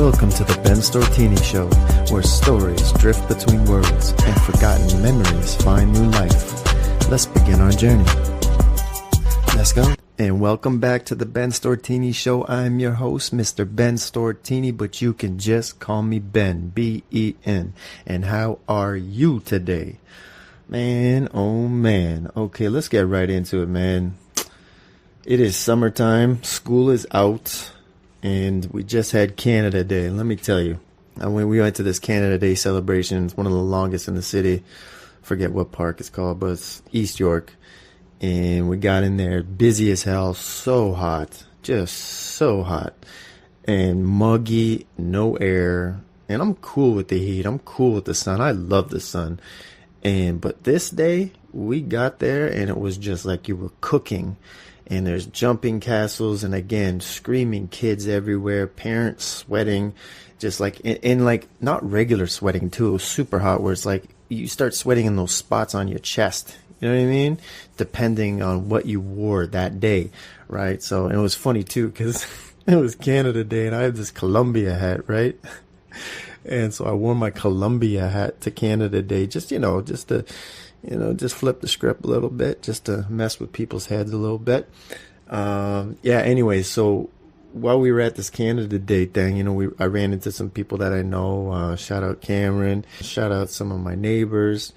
Welcome to the Ben Stortini Show, where stories drift between worlds and forgotten memories find new life. Let's begin our journey. Let's go. And welcome back to the Ben Stortini Show. I'm your host, Mr. Ben Stortini, but you can just call me Ben, B-E-N. And how are you today? Man, oh man. Okay, let's get right into it, man. It is summertime, school is out, and we just had Canada Day. Let me tell you, we went to this Canada Day celebration. It's one of the longest in the city. Forget what park it's called, but it's East York. And we got in there, busy as hell, so hot, just so hot, and muggy, no air. And I'm cool with the heat. I'm cool with the sun. I love the sun. But this day, we got there, and it was just like you were cooking. And there's jumping castles, and again, screaming kids everywhere, parents sweating, just like, and like, not regular sweating too. It was super hot, where it's like, you start sweating in those spots on your chest. You know what I mean? Depending on what you wore that day, right? So, and it was funny too, because it was Canada Day, and I had this Columbia hat, right? And so I wore my Columbia hat to Canada Day, just to flip the script a little bit, just to mess with people's heads a little bit. Anyway, so while we were at this Canada Day thing, I ran into some people that I know. Shout out Cameron. Shout out some of my neighbors.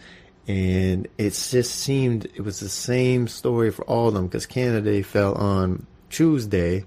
And it just seemed it was the same story for all of them, because Canada Day fell on Tuesday.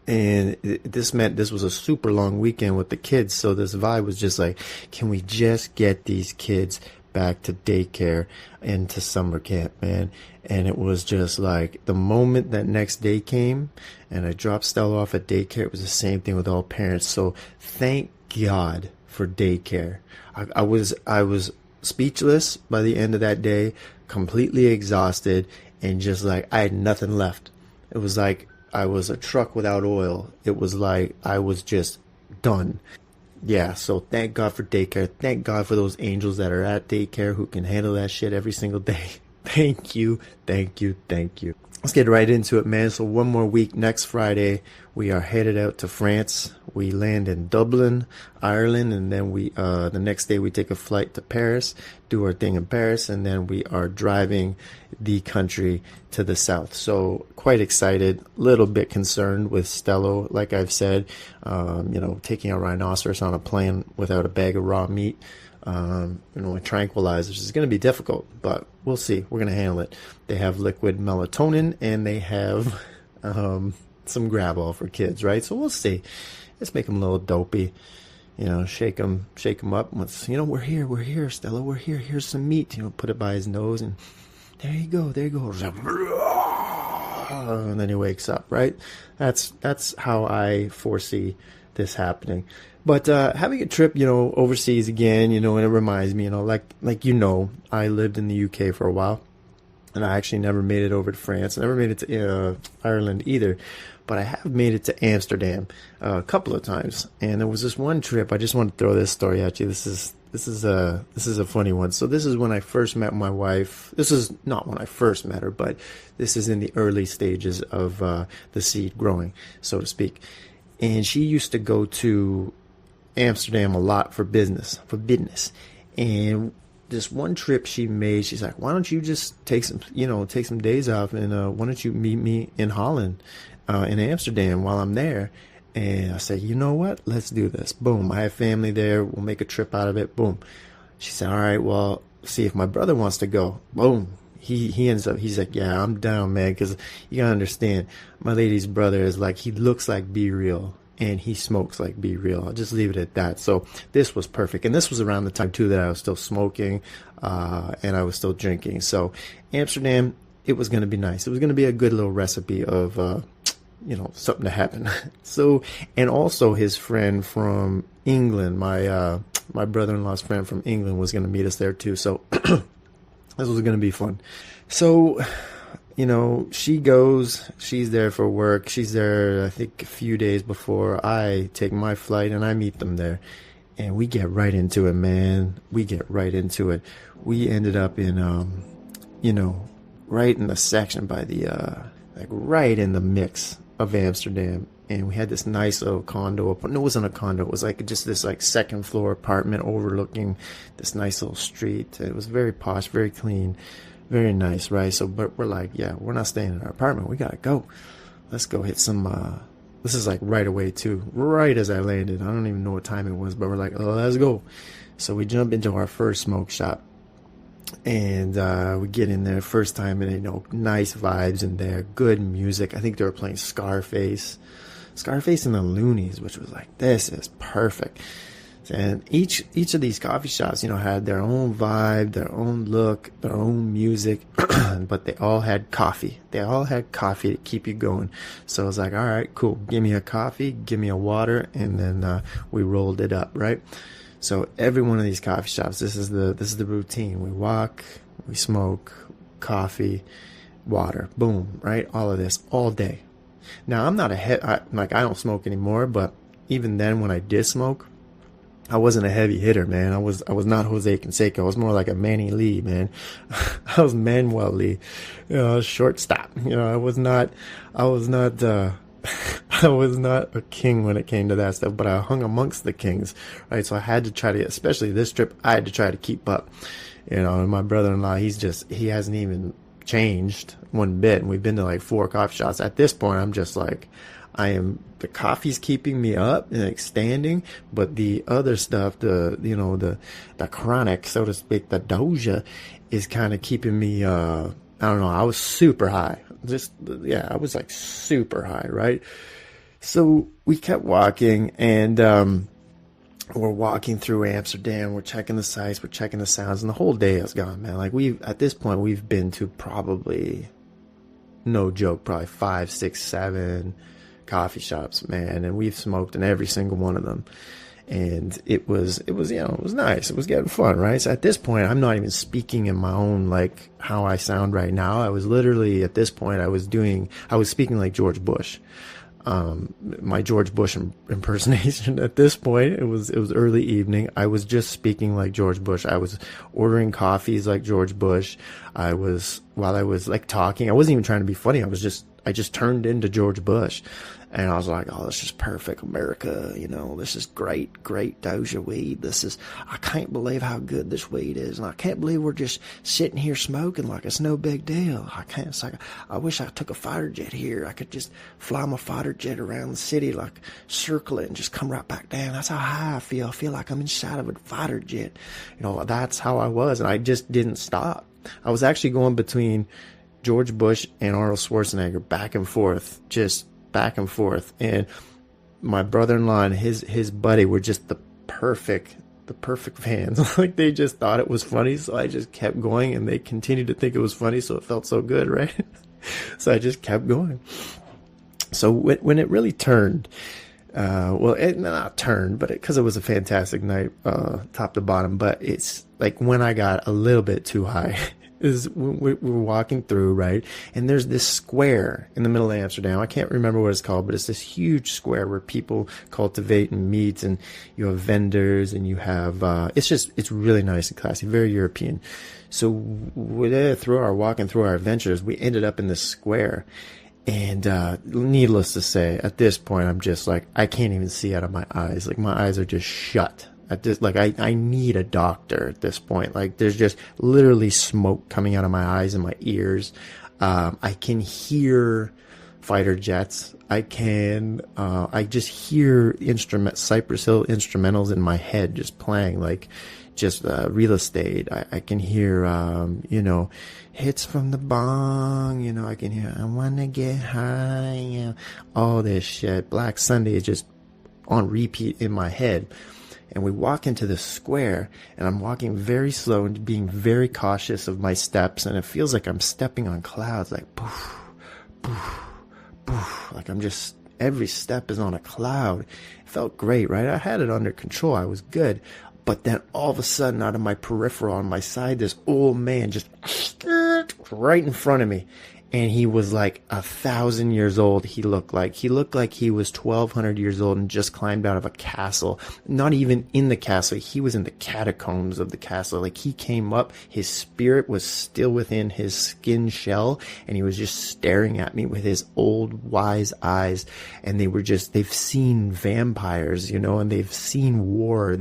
And this meant this was a super long weekend with the kids. So this vibe was just like, can we just get these kids back to daycare and to summer camp, man? And it was just like the moment that next day came and I dropped Stella off at daycare, it was the same thing with all parents. So thank God for daycare. I was speechless by the end of that day, completely exhausted, and just like I had nothing left. It was like I was a truck without oil. It was like I was just done. Yeah, so thank God for daycare. Thank God for those angels that are at daycare who can handle that shit every single day. Thank you, thank you, thank you. Let's get right into it, man. So one more week. Next Friday, we are headed out to France. We land in Dublin, Ireland, and then the next day we take a flight to Paris, do our thing in Paris, and then we are driving the country to the south. So quite excited, a little bit concerned with Stella, like I've said, taking a rhinoceros on a plane without a bag of raw meat, with tranquilizers is going to be difficult, but we'll see. We're going to handle it. They have liquid melatonin, and they have some Gravol for kids, right? So we'll see. Let's make them a little dopey, shake them up. Once, we're here, Stella, we're here. Here's some meat. Put it by his nose, and there you go. And then he wakes up, right? That's how I foresee this happening. But having a trip, overseas again, and it reminds me, I lived in the UK for a while, and I actually never made it over to France. I never made it to Ireland either, but I have made it to Amsterdam a couple of times. And there was this one trip. I just want to throw this story at you. This is a funny one. So this is when I first met my wife. This is not when I first met her, but this is in the early stages of the seed growing, so to speak. And she used to go to Amsterdam a lot for business. And this one trip she made, she's like, why don't you just take some days off, and why don't you meet me in Holland, in Amsterdam, while I'm there? And I said, you know what? Let's do this. Boom. I have family there. We'll make a trip out of it. Boom. She said, all right, well, see if my brother wants to go. Boom. He ends up, he's like, yeah, I'm down, man, because you gotta understand, my lady's brother is like, he looks like Be Real, and he smokes like Be Real. I'll just leave it at that. So this was perfect. And this was around the time, too, that I was still smoking, and I was still drinking. So Amsterdam, it was going to be nice. It was going to be a good little recipe of, something to happen. So, and also his friend from England, my brother-in-law's friend from England was going to meet us there, too. So this was going to be fun. So, she goes, she's there for work. She's there, I think, a few days before I take my flight, and I meet them there. And we get right into it, man. We get right into it. We ended up in, right in the section by the, right in the mix of Amsterdam, and we had this nice little condo. No, it wasn't a condo. It was like just this like second floor apartment overlooking this nice little street. It was very posh, very clean, very nice, right? So, but we're like, yeah, we're not staying in our apartment. We gotta go. Let's go hit some. This is like right away too, right as I landed. I don't even know what time it was, but we're like, oh, let's go. So we jump into our first smoke shop. And we get in there first time, and nice vibes in there, good music. I think they were playing Scarface and the Loonies, which was like, this is perfect. And each of these coffee shops, had their own vibe, their own look, their own music, but they all had coffee. They all had coffee to keep you going. So I was like, all right, cool. Give me a coffee, give me a water, and then we rolled it up, right? So every one of these coffee shops, this is the routine. We walk, we smoke, coffee, water, boom, right? All of this all day. Now I'm not I don't smoke anymore, but even then when I did smoke, I wasn't a heavy hitter, man. I was not Jose Canseco. I was more like a Manny Lee, man. I was Manuel Lee, shortstop. I was not I was not a king when it came to that stuff, but I hung amongst the kings, right? So I had to try to, especially this trip, I had to try to keep up. And my brother-in-law, he hasn't even changed one bit. And we've been to like 4 coffee shops. At this point, I'm just like, the coffee's keeping me up and standing, but the other stuff, the chronic, so to speak, the doja is kind of keeping me, I don't know, I was super high. I was like super high, right? So we kept walking, and we're walking through Amsterdam. We're checking the sights, we're checking the sounds, and the whole day is gone, man. Like at this point, we've been to probably, no joke, probably 5, 6, 7 coffee shops, man, and we've smoked in every single one of them. And it was nice. It was getting fun, right? So at this point, I'm not even speaking in my own, like, how I sound right now. I was literally, at this point, I was speaking like George Bush. My George Bush impersonation at this point, it was early evening. I was just speaking like George Bush. I was ordering coffees like George Bush. While I was like talking, I wasn't even trying to be funny. I just turned into George Bush. And I was like, oh, this is perfect, America. This is great doja weed. I can't believe how good this weed is. And I can't believe we're just sitting here smoking like it's no big deal. It's like, I wish I took a fighter jet here. I could just fly my fighter jet around the city, like circle it and just come right back down. That's how high I feel. I feel like I'm inside of a fighter jet. That's how I was. And I just didn't stop. I was actually going between George Bush and Arnold Schwarzenegger, back and forth, and my brother-in-law and his buddy were just the perfect fans. Like, they just thought it was funny, so I just kept going, and they continued to think it was funny, so it felt so good, right? So I just kept going. So when it really turned, it not turned, but because it was a fantastic night, top to bottom, but it's like when I got a little bit too high, is we're walking through, right? And there's this square in the middle of Amsterdam. I can't remember what it's called, but it's this huge square where people cultivate and meet, and you have vendors, and you have, it's really nice and classy, very European. So through our walking through our adventures, we ended up in this square. And needless to say, at this point, I'm just like, I can't even see out of my eyes. Like, my eyes are just shut. At this, like, I need a doctor at this point. Like, there's just literally smoke coming out of my eyes and my ears. I can hear fighter jets. I just hear Cypress Hill instrumentals in my head just playing, like, just real estate. I can hear, hits from the bong, I can hear, I wanna get high, all this shit. Black Sunday is just on repeat in my head. And we walk into the square, and I'm walking very slow and being very cautious of my steps, and it feels like I'm stepping on clouds, like poof, poof, poof, like every step is on a cloud. It felt great, right? I had it under control. I was good. But then all of a sudden, out of my peripheral on my side, this old man just right in front of me. And he was like 1,000 years old. He looked like he was 1,200 years old and just climbed out of a castle. Not even in the castle. He was in the catacombs of the castle. Like, he came up, his spirit was still within his skin shell, and he was just staring at me with his old wise eyes. And they've seen vampires, and they've seen war.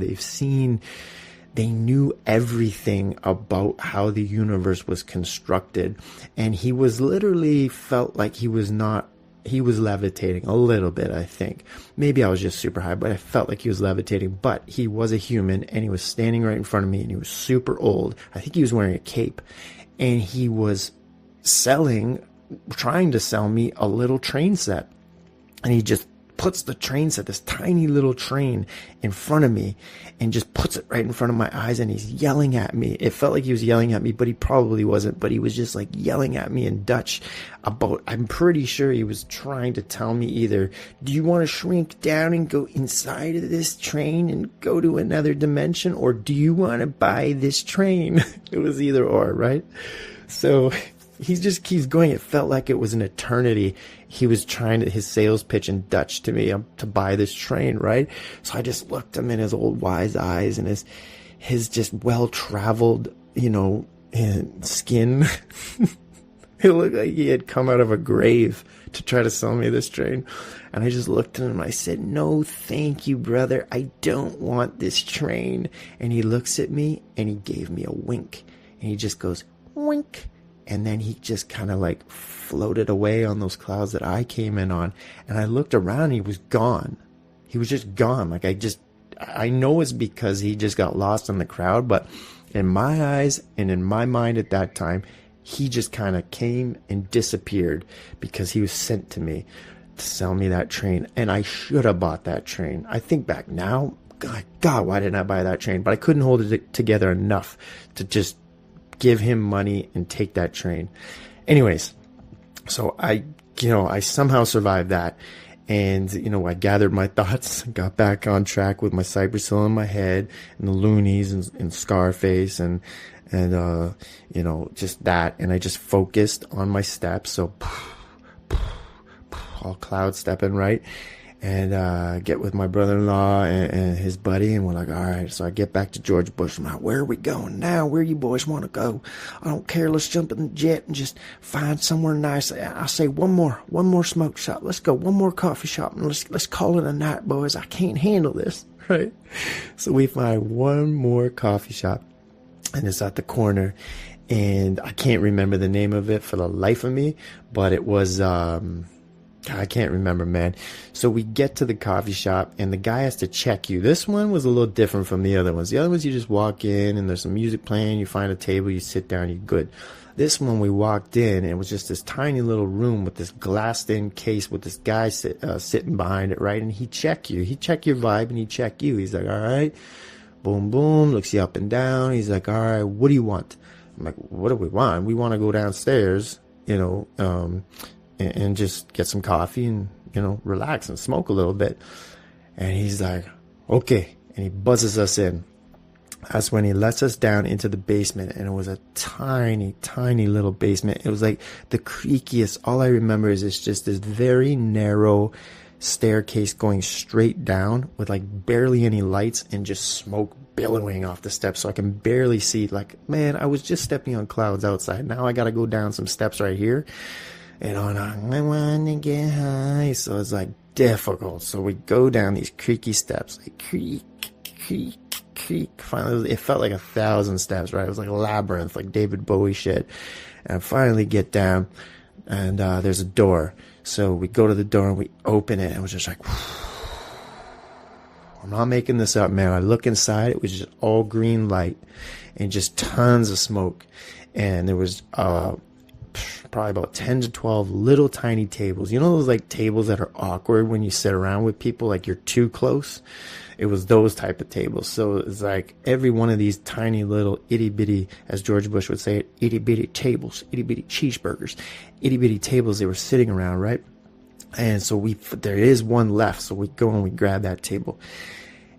They knew everything about how the universe was constructed. And he was literally felt like he was levitating a little bit, I think. Maybe I was just super high, but I felt like he was levitating. But he was a human, and he was standing right in front of me, and he was super old. I think he was wearing a cape. And he was trying to sell me a little train set. And he just puts the train set, this tiny little train, in front of me, and just puts it right in front of my eyes, and he's yelling at me. It felt like he was yelling at me, but he probably wasn't. But he was just like yelling at me in Dutch I'm pretty sure he was trying to tell me either, do you want to shrink down and go inside of this train and go to another dimension, or do you want to buy this train? It was either or, right? So he just keeps going. It felt like it was an eternity. He was trying his sales pitch in Dutch to me to buy this train, right? So I just looked him in his old wise eyes and his just well-traveled, skin. It looked like he had come out of a grave to try to sell me this train. And I just looked at him and I said, no, thank you, brother. I don't want this train. And he looks at me and he gave me a wink. And he just goes, wink. And then he just kind of like floated away on those clouds that I came in on. And I looked around and he was gone. He was just gone. Like I know it's because he just got lost in the crowd. But in my eyes and in my mind at that time, he just kind of came and disappeared because he was sent to me to sell me that train. And I should have bought that train. I think back now, God, why didn't I buy that train? But I couldn't hold it together enough to just give him money and take that train. Anyways, so I somehow survived that. And, I gathered my thoughts, got back on track with my Cypress Hill in my head and the Loonies and Scarface and just that. And I just focused on my steps. So all cloud stepping, right? And get with my brother-in-law and his buddy, and we're like, all right. So I get back to George Bush. I'm like, where are we going now? Where you boys want to go? I don't care. Let's jump in the jet and just find somewhere nice. I say one more smoke shop. Let's go one more coffee shop, and let's call it a night, boys. I can't handle this, right? So we find one more coffee shop, and it's at the corner, and I can't remember the name of it for the life of me, but it was I can't remember, man. So we get to the coffee shop and the guy has to check you. This one was a little different from the other ones. The other ones, you just walk in and there's some music playing, you find a table, you sit down, you're good. This one, we walked in and it was just this tiny little room with this glassed in case with this guy sitting behind it, right? And he check you. He check your vibe and he check you. He's like, all right, boom, boom, looks you up and down. He's like, all right, what do you want? I'm like, what do we want? We want to go downstairs, and just get some coffee and, relax and smoke a little bit. And he's like, okay. And he buzzes us in. That's when he lets us down into the basement. And it was a tiny, tiny little basement. It was like the creakiest. All I remember is it's just this very narrow staircase going straight down with like barely any lights and just smoke billowing off the steps. So I can barely see. Like, man, I was just stepping on clouds outside. Now I got to go down some steps right here. And I want to get high. So it's like difficult. So we go down these creaky steps. Like creak, creak, creak. Finally, it felt like 1,000 steps, right? It was like a labyrinth, like David Bowie shit. And I finally get down and there's a door. So we go to the door and we open it. And it was just like, I'm not making this up, man. I look inside. It was just all green light and just tons of smoke. And there was probably about 10 to 12 little tiny tables. You know those like tables that are awkward when you sit around with people, like you're too close? It was those type of tables. So it's like every one of these tiny little itty bitty, as George Bush would say it, itty bitty tables, itty bitty cheeseburgers, itty bitty tables they were sitting around, right? And so there is one left. So we go and we grab that table.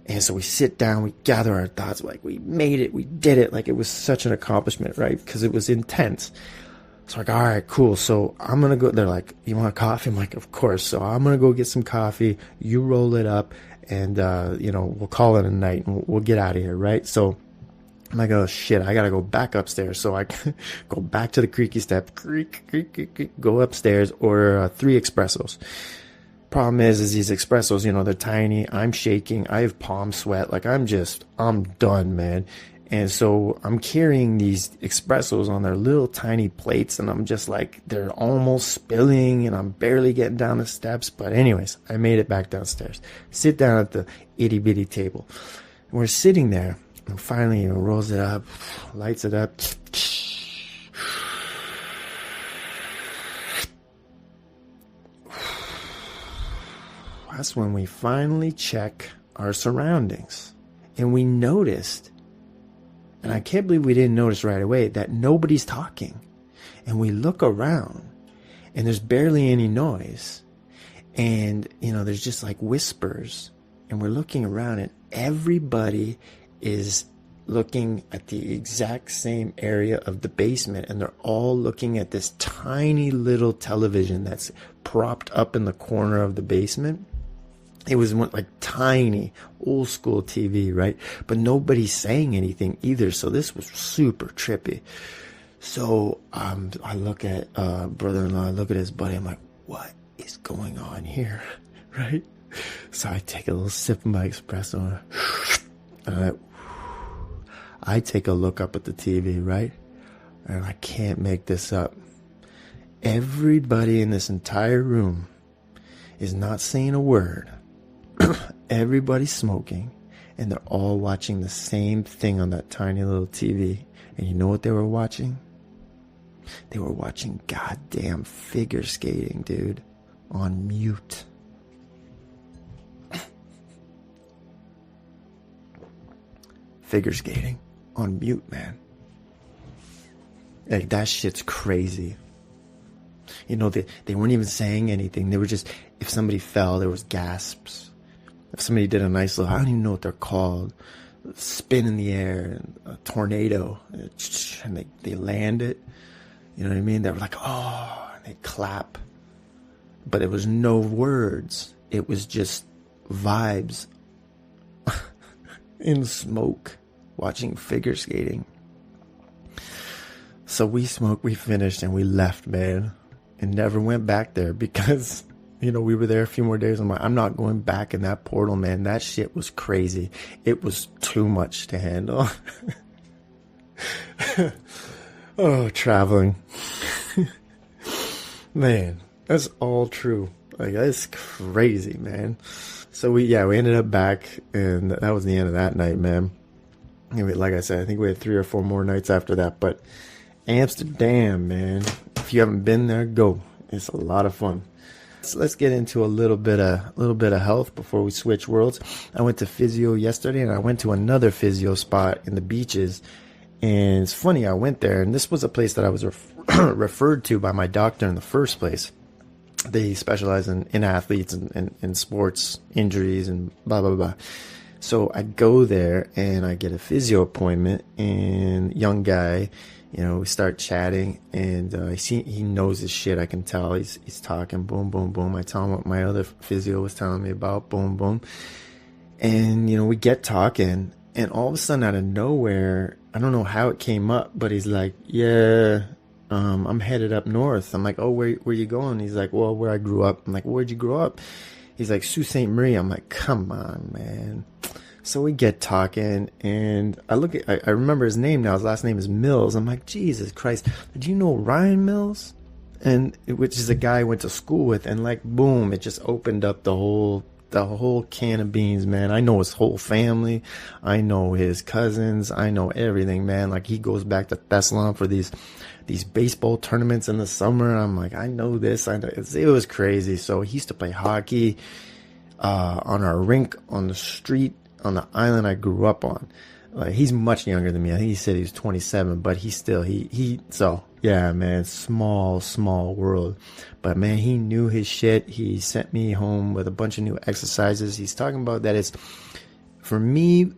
And so we sit down, we gather our thoughts, like we made it, we did it. Like it was such an accomplishment, right? Because it was intense. So like, all right, cool. So I'm going to go. They're like, you want coffee? I'm like, of course. So I'm going to go get some coffee. You roll it up and, we'll call it a night and we'll get out of here. Right. So I'm like, oh shit, I got to go back upstairs. So I go back to the creaky step, go upstairs, order 3 espressos. Problem is these espressos, they're tiny. I'm shaking. I have palm sweat. Like I'm done, man. And so I'm carrying these espressos on their little tiny plates, and I'm just like, they're almost spilling, and I'm barely getting down the steps. But anyways, I made it back downstairs. Sit down at the itty bitty table. And we're sitting there, and finally, rolls it up, lights it up. That's when we finally check our surroundings. And we noticed, and I can't believe we didn't notice right away, that nobody's talking. And we look around, and there's barely any noise. And, there's just like whispers. And we're looking around, and everybody is looking at the exact same area of the basement. And they're all looking at this tiny little television that's propped up in the corner of the basement. It was like tiny, old school TV, right? But nobody's saying anything either. So this was super trippy. So I look at brother-in-law, I look at his buddy. I'm like, what is going on here, right? So I take a little sip of my espresso. And I take a look up at the TV, right? And I can't make this up. Everybody in this entire room is not saying a word. Everybody's smoking, and they're all watching the same thing on that tiny little TV. And you know what they were watching? They were watching goddamn figure skating, dude, on mute. Figure skating on mute, man. Like, that shit's crazy. They weren't even saying anything. They were just, if somebody fell, there was gasps. If somebody did a nice little, I don't even know what they're called, spin in the air, a tornado, and they land it. You know what I mean? They were like, oh, and they clap. But there was no words. It was just vibes in smoke, watching figure skating. So we smoked, we finished, and we left, man, and never went back there because, we were there a few more days. I'm like, I'm not going back in that portal, man. That shit was crazy. It was too much to handle. Oh, traveling. Man, that's all true. Like, that's crazy, man. So we ended up back, and that was the end of that night, man. Anyway, like I said, I think we had 3 or 4 more nights after that. But Amsterdam, man, if you haven't been there, go. It's a lot of fun. So let's get into a little bit of health before we switch worlds. I went to physio yesterday, and I went to another physio spot in the beaches. And it's funny, I went there, and this was a place that I was referred to by my doctor in the first place. They specialize in athletes and in sports injuries and blah, blah, blah. So I go there, and I get a physio appointment, and young guy, we start chatting, and he knows his shit. I can tell he's talking, boom, boom, boom. I tell him what my other physio was telling me about, boom, boom. And, we get talking, and all of a sudden out of nowhere, I don't know how it came up, but he's like, yeah, I'm headed up north. I'm like, oh, where you going? He's like, well, where I grew up. I'm like, where'd you grow up? He's like, Sault Ste. Marie. I'm like, come on, man. So we get talking, and I remember his name now. His last name is Mills. I'm like, Jesus Christ, do you know Ryan Mills? And which is a guy I went to school with, and like, boom, it just opened up the whole can of beans, man. I know his whole family. I know his cousins. I know everything, man. Like, he goes back to Thessalon for these baseball tournaments in the summer. I'm like, I know this. I know it was crazy. So he used to play hockey on our rink on the street on the island I grew up on. Like, he's much younger than me. I think he said he was 27, but so yeah, man, small world. But man, he knew his shit. He sent me home with a bunch of new exercises. He's talking about that for me,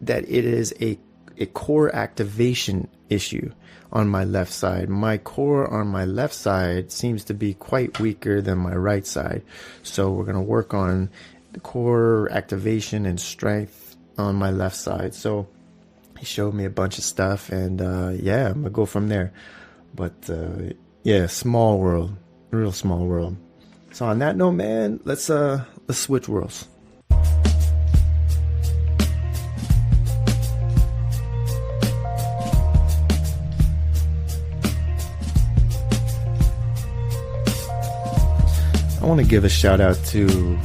that it is a a core activation issue on my left side. My core on my left side seems to be quite weaker than my right side. So we're going to work on the core activation and strength on my left side. So he showed me a bunch of stuff, and yeah, I'm going to go from there. But yeah, small world, real small world. So on that note, man, let's switch worlds. I want to give a shout out to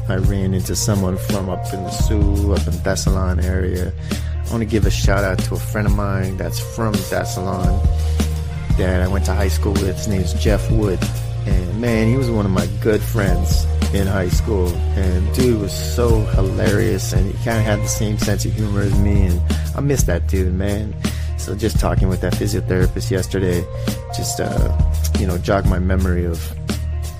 I ran into someone from up in the Sioux, up in Thessalon area. I want to give a shout out to a friend of mine that's from Thessalon that I went to high school with. His name's Jeff Wood. And man, he was one of my good friends in high school. And dude was so hilarious, and he kind of had the same sense of humor as me. And I miss that dude, man. So just talking with that physiotherapist yesterday, just, jogged my memory of,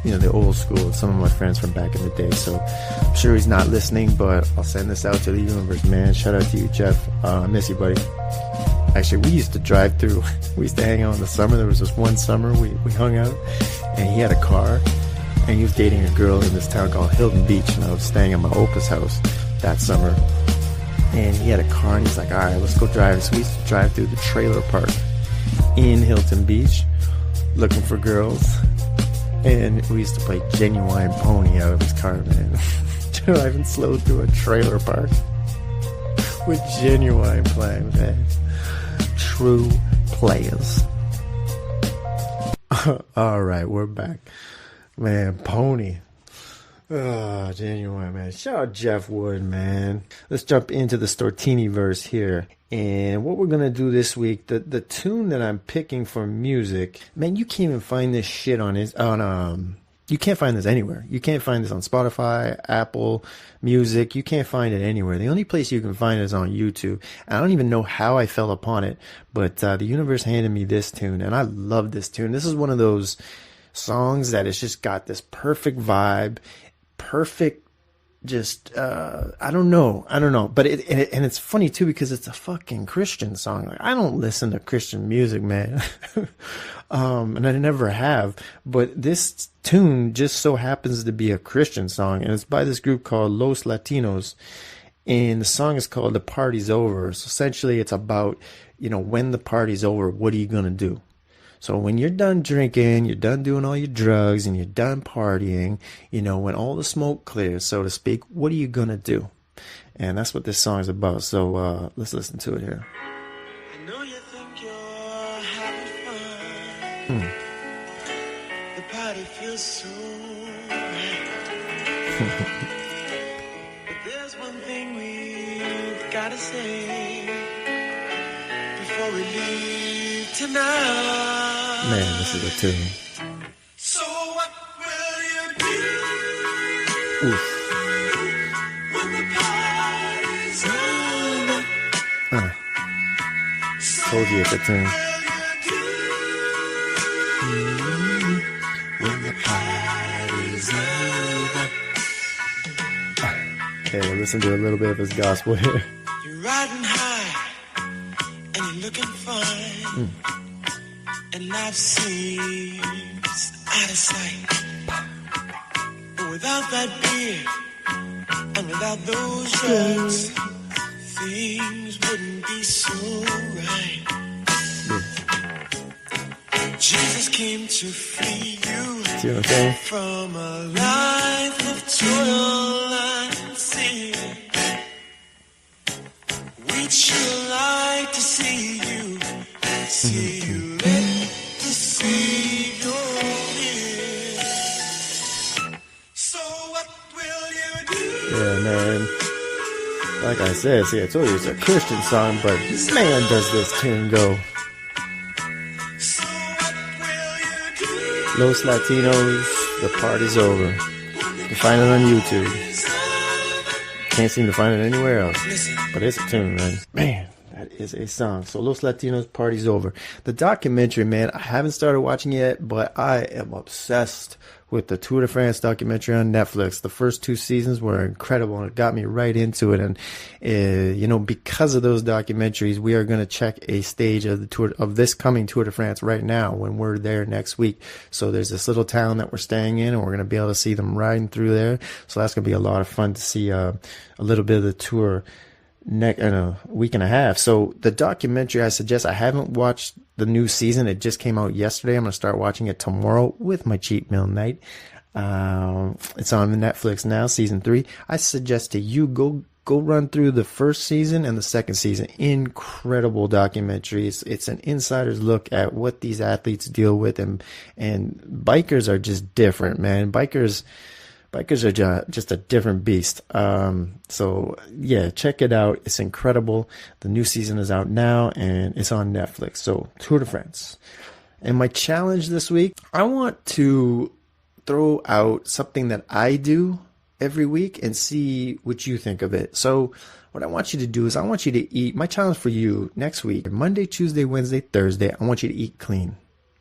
the old school, some of my friends from back in the day. So I'm sure he's not listening, but I'll send this out to the universe, man. Shout out to you, Jeff. I miss you, buddy. Actually, we used to drive through. We used to hang out in the summer. There was this one summer we hung out, and he had a car, and he was dating a girl in this town called Hilton Beach, and I was staying at my Opa's house that summer. And he had a car, and he's like, all right, let's go drive. So we used to drive through the trailer park in Hilton Beach looking for girls. And we used to play Genuine Pony out of his car, man. Driving slow through a trailer park with Genuine playing, man. True players. All right, we're back. Man, Pony. Oh, Genuine, man. Shout out Jeff Wood, man. Let's jump into the Stortini verse here. And what we're going to do this week, the tune that I'm picking for music, man, you can't even find this shit you can't find this anywhere. You can't find this on Spotify, Apple Music. You can't find it anywhere. The only place you can find it is on YouTube. I don't even know how I fell upon it, but the universe handed me this tune, and I love this tune. This is one of those songs that has just got this perfect vibe, perfect. Just I don't know, but it's funny too because it's a fucking Christian song. Like, I don't listen to Christian music, man, and I never have. But this tune just so happens to be a Christian song, and it's by this group called Los Latinos, and the song is called "The Party's Over." So essentially, it's about when the party's over, what are you gonna do? So when you're done drinking, you're done doing all your drugs, and you're done partying, when all the smoke clears, so to speak, what are you going to do? And that's what this song is about. So let's listen to it here. I know you think you're having fun. The party feels so right. But there's one thing we've got to say before we leave tonight. Man, this is a tune. So what will you do? Oof. When the party's over? Told you it's a tune. When the party's over. Okay, we'll listen to a little bit of his gospel here. You're riding high and you're looking fine. And life seems out of sight. But without that beer and without those drugs, things wouldn't be so right. Jesus came to free you See what I'm saying? from a life of toil and sin. We'd sure like to see you let the Savior in. So what will you do? Yeah, man. Like I said, see, I told you it's a Christian song, but man, does this tune go. So what will you do? Los Latinos, The Party's Over. You can find it on YouTube. Can't seem to find it anywhere else. But it's a tune, man. Man, that is a song. So Los Latinos, Party's Over. The documentary, man, I haven't started watching it yet, but I am obsessed with the Tour de France documentary on Netflix. The first 2 seasons were incredible, and it got me right into it. And because of those documentaries, we are going to check a stage of the tour of this coming Tour de France right now when we're there next week. So there's this little town that we're staying in, and we're going to be able to see them riding through there. So that's going to be a lot of fun to see a little bit of the tour in a week and a half. So the documentary, I suggest, I haven't watched the new season. It just came out yesterday. I'm going to start watching it tomorrow with my cheat meal night. It's on Netflix now, season 3. I suggest to you go run through the first season and the second season. Incredible documentaries. It's an insider's look at what these athletes deal with, and bikers are just different, man. Bikers are just a different beast. So yeah, check it out. It's incredible. The new season is out now and it's on Netflix. So Tour de France. And my challenge this week, I want to throw out something that I do every week and see what you think of it. So what I want you to do is I want you to eat. My challenge for you next week, Monday, Tuesday, Wednesday, Thursday, I want you to eat clean.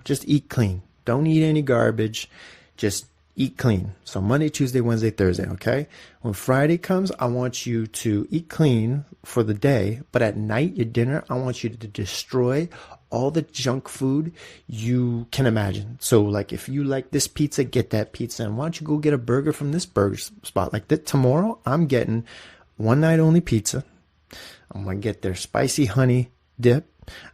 Just eat clean. Don't eat any garbage. Just eat clean. So Monday, Tuesday, Wednesday, Thursday, okay? When Friday comes, I want you to eat clean for the day, but at night, your dinner, I want you to destroy all the junk food you can imagine. So like if you like this pizza, get that pizza, and why don't you go get a burger from this burger spot? Like that tomorrow, I'm getting one night only pizza. I'm going to get their spicy honey dip.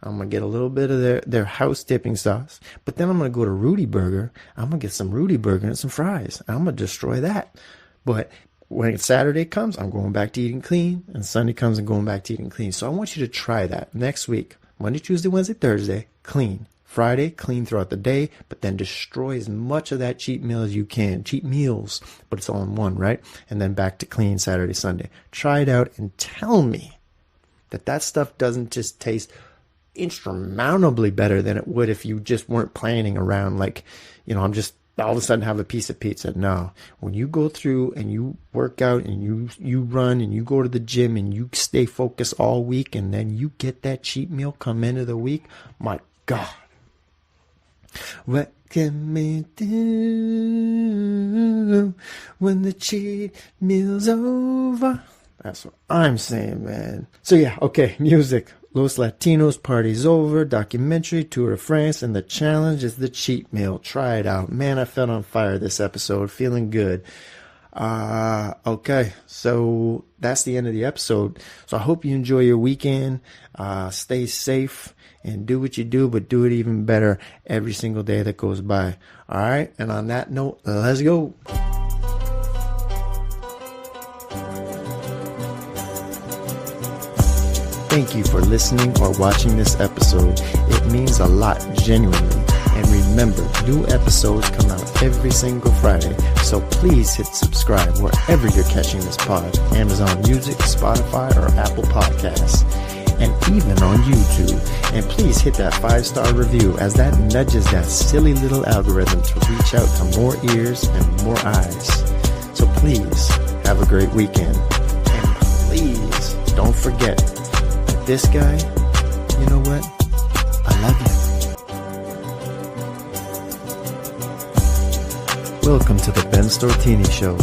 I'm going to get a little bit of their house dipping sauce. But then I'm going to go to Rudy Burger. I'm going to get some Rudy Burger and some fries. I'm going to destroy that. But when Saturday comes, I'm going back to eating clean. And Sunday comes, and going back to eating clean. So I want you to try that next week. Monday, Tuesday, Wednesday, Thursday, clean. Friday, clean throughout the day. But then destroy as much of that cheat meal as you can. Cheat meals. But it's all in one, right? And then back to clean Saturday, Sunday. Try it out and tell me that stuff doesn't just taste insurmountably better than it would if you just weren't planning around like, I'm just all of a sudden have a piece of pizza. No, when you go through and you work out and you run and you go to the gym and you stay focused all week, and then you get that cheat meal come into the week, my God, what can we do when the cheat meal's over? That's what I'm saying, man. So yeah, okay, music. Los Latinos, Party's Over, documentary, Tour de France, and the challenge is the cheat meal. Try it out. Man, I felt on fire this episode. Feeling good. Okay, so that's the end of the episode. So I hope you enjoy your weekend. Stay safe and do what you do, but do it even better every single day that goes by. All right, and on that note, let's go. Thank you for listening or watching this episode. It means a lot, genuinely. And remember, new episodes come out every single Friday. So please hit subscribe wherever you're catching this pod. Amazon Music, Spotify, or Apple Podcasts. And even on YouTube. And please hit that 5-star review, as that nudges that silly little algorithm to reach out to more ears and more eyes. So please have a great weekend. And please don't forget, this guy, you know what? I love you. Welcome to the Ben Stortini Show,